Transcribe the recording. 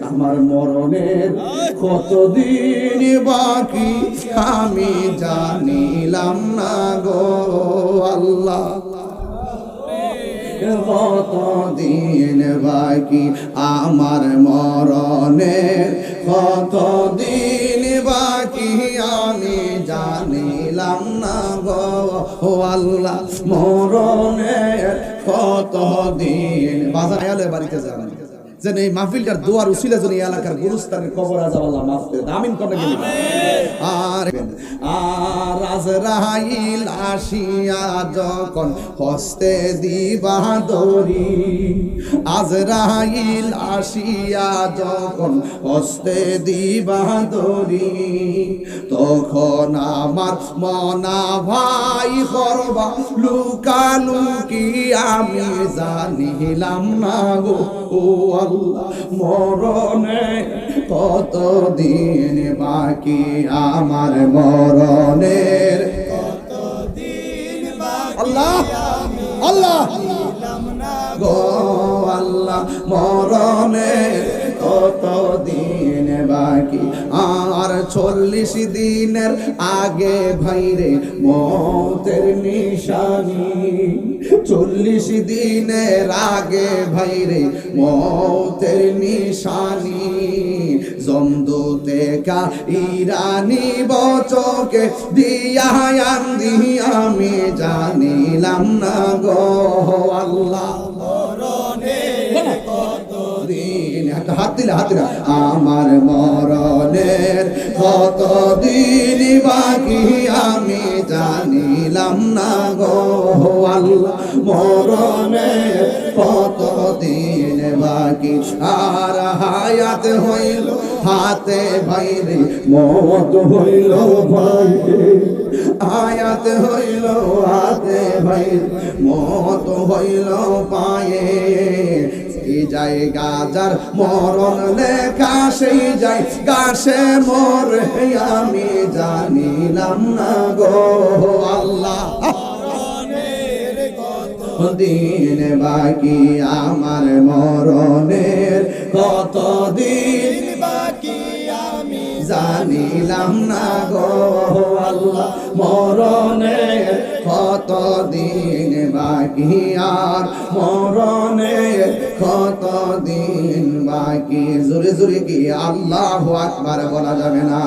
আমার মরণের কতদিন বাকি আমি জানিলাম না গো আল্লাহ কতদিন বাকি আমার মরণের কতদিন বাকি আমি জানিলাম না গো আল্লাহ মরণের কতদিন বাজার আয়ালে বাড়িতে যান যেন এই মাহফিলটার দোয়ার উসিলা যেন এই এলাকার গুরুস্থানের কবর আযাব আল্লাহ মাফ করে দেন আমিন কোন গেলি আর আজরাইল আসিয়া যখন হস্তে দিবা দড়ি আজরাইল আসিয়া যখন হস্তে দিবা দড়ি তখন আমার মনা ভাই করবা লুকালুকি আমি জানিলাম না গো আল্লাহ মরণে কতদিন বাকি আমার মরণের কতদিন বাকি আল্লাহ আল্লাহ গো আল্লাহ মরণের কতদিন বাকি আর 40 দিনের আগে ভাইরে মতের নিশানি 40 দিনের আগে ভাইরে মতের নিশানি জমদুতে কা ইরানি বচকে দিয়া আমি জানিলাম না গো আল্লাহ মরণের কতদিন হাত দিলে আমার মরণের কতদিন বাকি আমি জানিলাম না গো আল্লাহ মরণের কতদিন বাকি আর হায়াত হইল হাতে ভাইরে মত হইল ভাইরে আয়াত হইল হাতে ভাইরে মত হইল পায়ে যায় গাজার মরণ লেখা সেই যায় গাছে মরে আমি জানিলাম না গো আল্লাহ দিন বাকি আমার মরণের কতদিন বাকি আমি জানিলাম না গো আল্লাহ মরণের কতদিন বাকি আর মরণের কতদিন বাকি জোরে জোরে কি আল্লাহু আকবার বলা যাবে না।